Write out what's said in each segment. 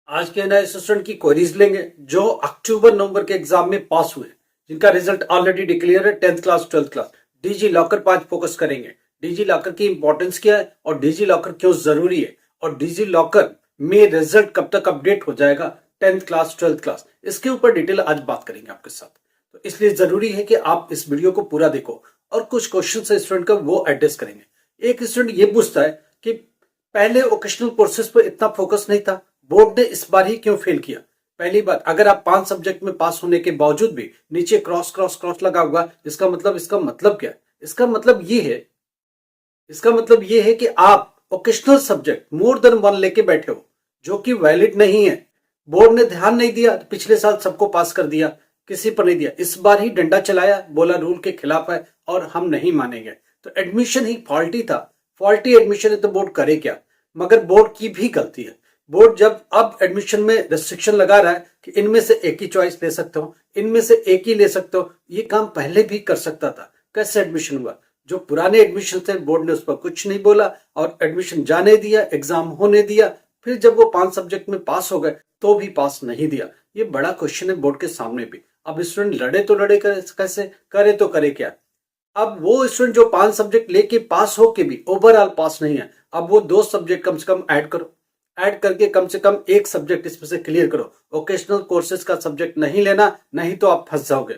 आज के नए स्टूडेंट की क्वेरीज लेंगे जो अक्टूबर नवंबर के एग्जाम में पास हुए, जिनका रिजल्ट ऑलरेडी डिक्लेयर है, 10th class 12th class. Digi locker पर आज फोकस करेंगे। डिजी लॉकर की इंपॉर्टेंस क्या है और डिजी लॉकर क्यों जरूरी है और डिजी लॉकर में रिजल्ट कब तक अपडेट हो जाएगा 10th क्लास 12th क्लास, इसके ऊपर डिटेल आज बात करेंगे आपके साथ। तो इसलिए जरूरी है कि आप इस वीडियो को पूरा देखो और कुछ क्वेश्चन है स्टूडेंट का वो एड्रेस करेंगे। एक स्टूडेंट ये पूछता है कि पहले वोकेशनल कोर्सेज पर इतना फोकस नहीं था, बोर्ड ने इस बार ही क्यों फेल किया। पहली बात, अगर आप 5 सब्जेक्ट में पास होने के बावजूद भी नीचे क्रॉस क्रॉस क्रॉस लगा हुआ, इसका मतलब क्या है? इसका मतलब ये है कि आप वोकेशनल सब्जेक्ट मोर देन 1 लेके बैठे हो, जो कि वैलिड नहीं है। बोर्ड ने ध्यान नहीं दिया, पिछले साल सबको पास कर दिया, किसी पर नहीं दिया। इस बार ही डंडा चलाया, बोला रूल के खिलाफ है और हम नहीं मानेंगे। तो एडमिशन ही फॉल्टी था, फॉल्टी एडमिशन है तो बोर्ड करे क्या। मगर बोर्ड की भी गलती है। बोर्ड जब अब एडमिशन में रेस्ट्रिक्शन लगा रहा है कि इनमें से एक ही चॉइस ले सकते हो, इनमें से एक ही ले सकते हो, ये काम पहले भी कर सकता था। कैसे एडमिशन हुआ? जो पुराने एडमिशन थे बोर्ड ने उस पर कुछ नहीं बोला और एडमिशन जाने दिया, एग्जाम होने दिया। फिर जब वो 5 सब्जेक्ट में पास हो गए तो भी पास नहीं दिया। ये बड़ा क्वेश्चन है बोर्ड के सामने भी। अब स्टूडेंट लड़े तो लड़े कैसे, करे तो करे क्या। अब वो स्टूडेंट जो 5 सब्जेक्ट लेके पास हो के भी ओवरऑल पास नहीं है, अब वो 2 सब्जेक्ट कम से कम ऐड करो, ऐड करके कम से कम एक सब्जेक्ट इसमें से क्लियर करो। वोकेशनल कोर्सेज का सब्जेक्ट नहीं लेना, नहीं तो आप फंस जाओगे।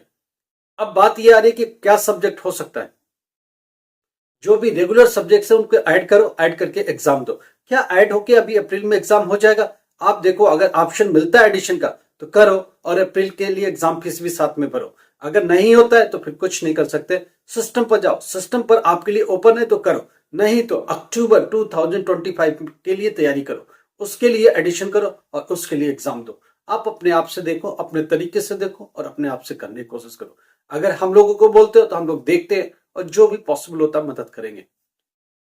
अब बात ये आ रही है कि क्या सब्जेक्ट हो सकता है। जो भी रेगुलर सब्जेक्ट है उनको ऐड करो, ऐड करके एग्जाम दो। क्या ऐड होके अभी अप्रैल में एग्जाम हो जाएगा? आप देखो, अगर ऑप्शन मिलता है एडिशन का तो करो और अप्रैल के लिए एग्जाम फीस भी साथ में भरो। अगर नहीं होता है तो फिर कुछ नहीं कर सकते। सिस्टम पर जाओ, सिस्टम पर आपके लिए ओपन है तो करो, नहीं तो अक्टूबर 2025 के लिए तैयारी करो, उसके लिए एडिशन करो और उसके लिए एग्जाम दो। आप अपने आप से देखो, अपने तरीके से देखो और अपने आप से करने की कोशिश करो। अगर हम लोगों को बोलते हो तो हम लोग देखते हैं और जो भी पॉसिबल होता है मदद करेंगे।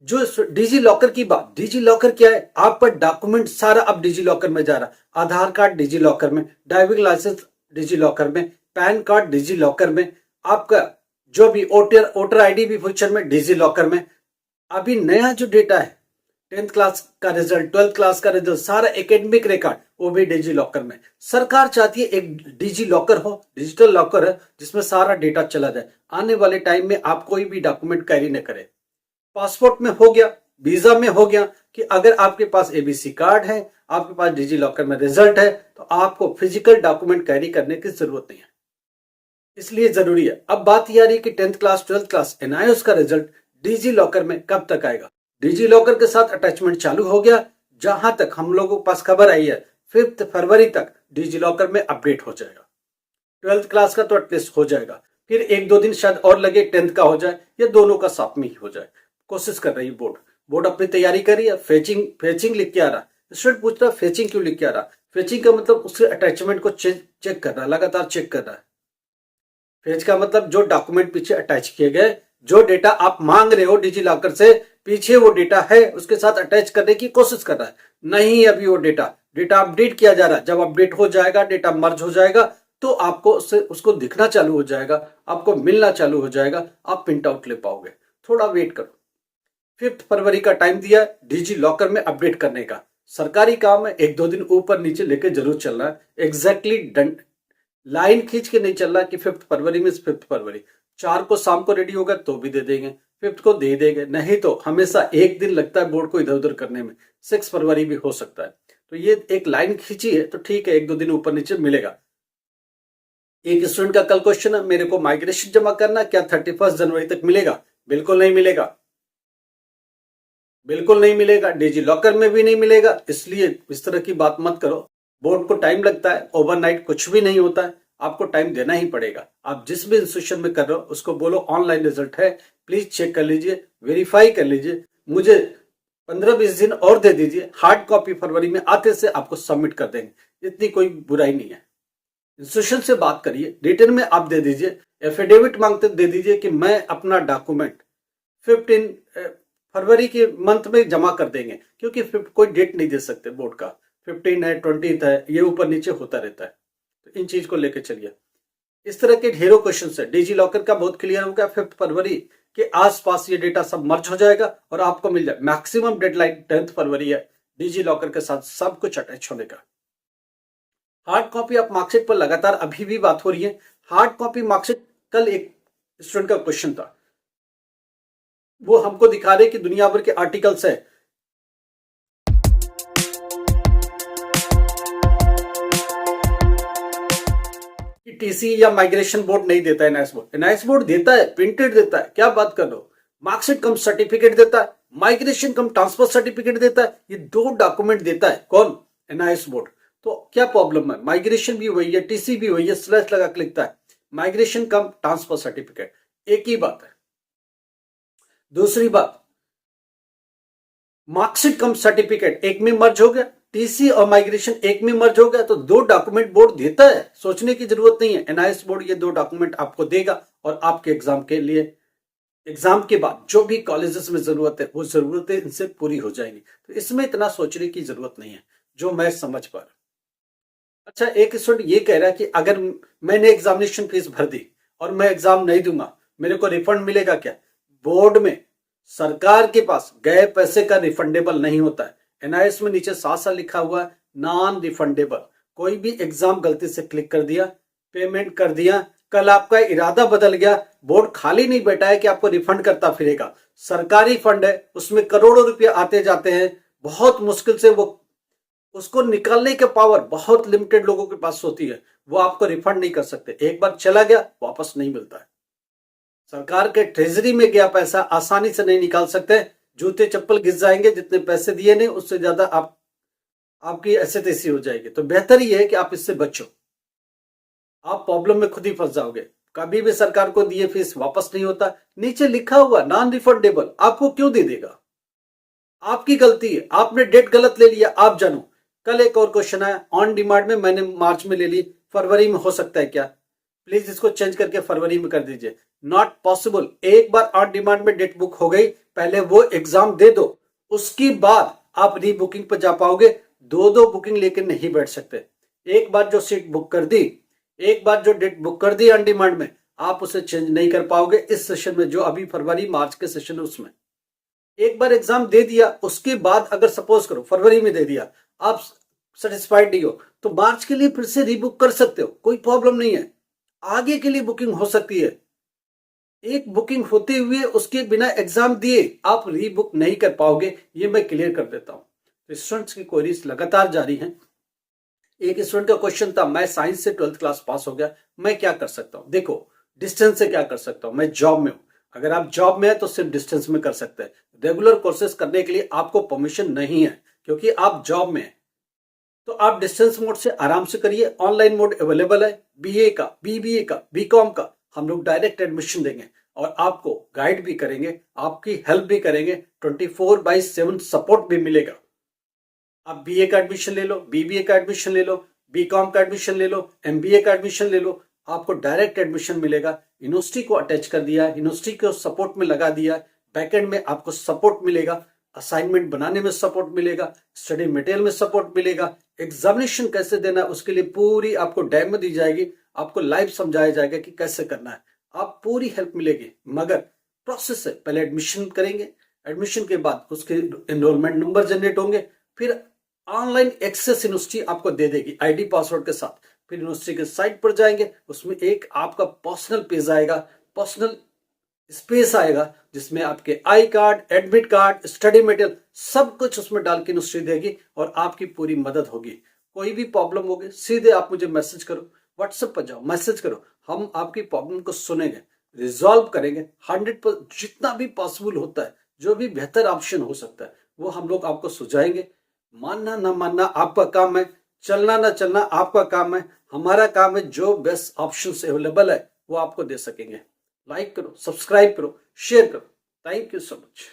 जो डिजी लॉकर की बात, डिजी लॉकर क्या है? आप पर डॉक्यूमेंट सारा अब डिजी लॉकर में जा रहा है। आधार कार्ड डिजी लॉकर में, ड्राइविंग लाइसेंस डिजी लॉकर में, पैन कार्ड डिजी लॉकर में, आपका जो भी वोटर आईडी भी फ्यूचर में डिजी लॉकर में। अभी नया जो डेटा है, 10th क्लास का रिजल्ट, 12th क्लास का रिजल्ट, सारा एकेडमिक रिकॉर्ड वो भी डिजी लॉकर में। सरकार चाहती है एक डिजी लॉकर हो, डिजिटल लॉकर है जिसमें सारा डेटा चला जाए। आने वाले टाइम में आप कोई भी डॉक्यूमेंट कैरी न करें। पासपोर्ट में हो गया, वीजा में हो गया कि अगर आपके पास एबीसी कार्ड है, आपके पास डिजी लॉकर में रिजल्ट है, तो आपको फिजिकल डॉक्यूमेंट कैरी करने की जरूरत नहीं है। इसलिए जरूरी है। अब बात यह आ रही है कि 10th class 12th class NIOS का रिजल्ट डिजी लॉकर में कब तक आएगा। डिजी लॉकर के साथ अटैचमेंट चालू हो गया। जहां तक हम लोगों के पास खबर आई है 5 फरवरी तक डिजी लॉकर में अपडेट हो जाएगा। 12th क्लास का तो एटलीस्ट हो जाएगा, फिर 1-2 दिन शायद और लगे 10th का हो जाए, या दोनों का साथ में ही हो जाए। कोशिश कर रही है बोर्ड। बोर्ड अपनी तैयारी कर रही है। फेचिंग लिख के आ रहा। स्टूडेंट पूछ रहा फेचिंग क्यों लिख के आ रहा? फेचिंग का मतलब उसके अटैचमेंट को चेक कर रहा है, लगातार चेक कर रहा है। फेच का मतलब जो डॉक्यूमेंट पीछे अटैच किए गए, जो डेटा आप मांग रहे हो डिजी लॉकर से, पीछे वो डेटा है उसके साथ अटैच करने की कोशिश कर रहा है। नहीं, अभी वो डेटा अपडेट किया जा रहा है। जब अपडेट हो जाएगा, डेटा मर्ज हो जाएगा, तो आपको उसको दिखना चालू हो जाएगा, आपको मिलना चालू हो जाएगा, आप प्रिंट आउट ले पाओगे। थोड़ा वेट करो। 5 फरवरी का टाइम दिया है डिजी लॉकर में अपडेट करने का। सरकारी काम है, 1-2 दिन ऊपर नीचे लेके जरूर चलना है। एग्जैक्टली लाइन खींच के नहीं चल रहा कि 5 फरवरी में 5 फरवरी 4 को शाम को रेडी होगा तो भी दे देंगे, 5 को दे देंगे, नहीं तो हमेशा एक दिन लगता है बोर्ड को इधर उधर करने में। 6 फरवरी भी हो सकता है। तो ये एक लाइन खींची है तो ठीक है, 1-2 दिन ऊपर नीचे मिलेगा। एक स्टूडेंट का कल क्वेश्चन है, मेरे को माइग्रेशन जमा करना, क्या 31 जनवरी तक मिलेगा? बिल्कुल नहीं मिलेगा, बिल्कुल नहीं मिलेगा। डिजी लॉकर में भी नहीं मिलेगा। इसलिए इस तरह की बात मत करो। बोर्ड को टाइम लगता है, ओवरनाइट कुछ भी नहीं होता है, आपको टाइम देना ही पड़ेगा। आप जिस भी इंस्टीट्यूशन में कर रहे हो उसको बोलो ऑनलाइन रिजल्ट है, प्लीज चेक कर लीजिए, वेरीफाई कर लीजिए, मुझे 15-20 दिन और दे दीजिए। हार्ड कॉपी फरवरी में आते से आपको सबमिट कर देंगे, इतनी कोई बुराई नहीं है। इंस्टीट्यूशन से बात करिए, रिटर्न में आप दे दीजिए, एफिडेविट मांगते दे दीजिए कि मैं अपना डॉक्यूमेंट 15 फरवरी के मंथ में जमा कर देंगे, क्योंकि कोई डेट नहीं दे सकते बोर्ड का। 15 है, 20 है, ये ऊपर नीचे होता रहता है। तो इन चीज को लेकर चलिए। इस तरह के ढेरों क्वेश्चन है। डिजी लॉकर का बहुत क्लियर हो गया, 5 फरवरी के आसपास ये डेटा सब मर्ज हो जाएगा और आपको मिल जाए। मैक्सिमम डेडलाइन 10th फरवरी है डिजी लॉकर के साथ सब कुछ अटैच होने का। हार्ड कॉपी ऑफ मार्कशीट पर लगातार अभी भी बात हो रही है। हार्ड कॉपी मार्कशीट, कल एक स्टूडेंट का क्वेश्चन था, वो हमको दिखा रहे कि दुनिया भर के आर्टिकल्स है कि टीसी या माइग्रेशन बोर्ड नहीं देता है। एनआईएस बोर्ड, एनआईएस बोर्ड देता है, प्रिंटेड देता है, क्या बात कर रहे हो। मार्कशीट कम सर्टिफिकेट देता है, माइग्रेशन कम ट्रांसफर सर्टिफिकेट देता है, ये 2 डॉक्यूमेंट देता है कौन, एनआईएस बोर्ड। तो क्या प्रॉब्लम है, माइग्रेशन भी वही है, टीसी भी वही है, स्लैश लगा के लिखता है, माइग्रेशन कम ट्रांसफर सर्टिफिकेट, एक ही बात है। दूसरी बात, मार्कशीट कम सर्टिफिकेट एक में मर्ज हो गया, टीसी और माइग्रेशन एक में मर्ज हो गया, तो 2 डॉक्यूमेंट बोर्ड देता है, सोचने की जरूरत नहीं है। एनआईएस बोर्ड ये 2 डॉक्यूमेंट आपको देगा और आपके एग्जाम के लिए, एग्जाम के बाद जो भी कॉलेजेस में जरूरत है वो जरूरतें इनसे पूरी हो जाएंगी। तो इसमें इतना सोचने की जरूरत नहीं है, जो मैं समझ पा रहा। अच्छा, एक स्टूडेंट ये कह रहा है कि अगर मैंने एग्जामिनेशन फीस भर दी और मैं एग्जाम नहीं दूंगा, मेरे को रिफंड मिलेगा क्या। बोर्ड में, सरकार के पास गए पैसे का रिफंडेबल नहीं होता है। एनआईएस में नीचे साफ साफ लिखा हुआ है, नॉन रिफंडेबल। कोई भी एग्जाम गलती से क्लिक कर दिया, पेमेंट कर दिया, कल आपका इरादा बदल गया, बोर्ड खाली नहीं बैठा है कि आपको रिफंड करता फिरेगा। सरकारी फंड है, उसमें करोड़ों रुपए आते जाते हैं, बहुत मुश्किल से वो, उसको निकालने के पावर बहुत लिमिटेड लोगों के पास होती है, वो आपको रिफंड नहीं कर सकते। एक बार चला गया वापस नहीं मिलता है। सरकार के ट्रेजरी में गया पैसा आसानी से नहीं निकाल सकते, जूते चप्पल घिस जाएंगे, जितने पैसे दिए नहीं उससे ज्यादा आपकी ऐसे तैसी हो जाएगी। तो बेहतर ये है कि आप इससे बचो, आप प्रॉब्लम में खुद ही फंस जाओगे। कभी भी सरकार को दिए फीस वापस नहीं होता, नीचे लिखा हुआ नॉन रिफंडेबल, आपको क्यों दे देगा, आपकी गलती है, आपने डेट गलत ले लिया, आप जानो। कल एक और क्वेश्चन आया, ऑन डिमांड में मैंने मार्च में ले ली, फरवरी में हो सकता है क्या, प्लीज इसको चेंज करके फरवरी में कर दीजिए। Not possible. एक बार ऑन डिमांड में डेट बुक हो गई, पहले वो एग्जाम दे दो, उसके बाद आप रीबुकिंग पर जा पाओगे। 2 बुकिंग लेके नहीं बैठ सकते। एक बार जो सीट बुक कर दी, एक बार जो डेट बुक कर दी ऑन डिमांड में, आप उसे चेंज नहीं कर पाओगे इस सेशन में, जो अभी फरवरी मार्च के सेशन है उसमें। एक बार एग्जाम दे दिया, उसके बाद अगर सपोज करो फरवरी में दे दिया, आप सेटिस्फाइड नहीं हो, तो मार्च के लिए फिर से रीबुक कर सकते हो, कोई प्रॉब्लम नहीं है। आगे के लिए बुकिंग हो सकती है। एक बुकिंग होते हुए उसके बिना एग्जाम दिए आप रीबुक नहीं कर पाओगे, ये मैं क्लियर कर देता हूं। तो स्टूडेंट्स की क्वेरीज लगातार जारी हैं। एक स्टूडेंट का क्वेश्चन था, मैं साइंस से 12th क्लास पास हो गया, मैं क्या कर सकता हूं। देखो, डिस्टेंस से क्या कर सकता हूं, मैं जॉब में हूं। अगर आप जॉब में है तो सिर्फ डिस्टेंस में कर सकते हैं। रेगुलर कोर्सेज करने के लिए आपको परमिशन नहीं है, क्योंकि आप जॉब में हैं। तो आप डिस्टेंस मोड से आराम से करिए। ऑनलाइन मोड अवेलेबल है, बीए का, बीबीए का, बीकॉम का, हम लोग डायरेक्ट एडमिशन देंगे और आपको गाइड भी करेंगे, आपकी हेल्प भी करेंगे, 24/7 सपोर्ट भी मिलेगा। आप बीए का एडमिशन ले लो, बीबीए का एडमिशन ले लो, बीकॉम का एडमिशन ले लो, एमबीए का एडमिशन ले लो, आपको डायरेक्ट एडमिशन मिलेगा। यूनिवर्सिटी को अटैच कर दिया, यूनिवर्सिटी को सपोर्ट में लगा दिया, बैकएंड में आपको सपोर्ट मिलेगा, असाइनमेंट बनाने में सपोर्ट मिलेगा, स्टडी मटेरियल में सपोर्ट मिलेगा, एग्जामिनेशन कैसे देना है उसके लिए पूरी आपको डेमो दी जाएगी, आपको लाइव समझाया जाएगा कि कैसे करना है, आप पूरी हेल्प मिलेगी। मगर प्रोसेस है, पहले एडमिशन करेंगे, एडमिशन के बाद उसके एनरोलमेंट नंबर जनरेट होंगे, फिर ऑनलाइन एक्सेस यूनिवर्सिटी आपको दे देगी आईडी पासवर्ड के साथ। फिर यूनिवर्सिटी के साइट पर जाएंगे, उसमें एक आपका पर्सनल पेज आएगा, पर्सनल स्पेस आएगा, जिसमें आपके I card, admit card, study material सब कुछ उसमें डाल के यूनिवर्सिटी देगी और आपकी पूरी मदद होगी। कोई भी प्रॉब्लम होगी सीधे आप मुझे मैसेज करो, व्हाट्सएप पर जाओ, मैसेज करो, हम आपकी प्रॉब्लम को सुनेंगे, रिजॉल्व करेंगे 100%। जितना भी पॉसिबल होता है, जो भी बेहतर ऑप्शन हो सकता है, वो हम लोग आपको सुझाएंगे। मानना ना मानना आपका काम है, चलना ना चलना आपका काम है। हमारा काम है जो बेस्ट ऑप्शन अवेलेबल है वो आपको दे सकेंगे। लाइक करो, सब्सक्राइब करो, शेयर करो। Thank you so much.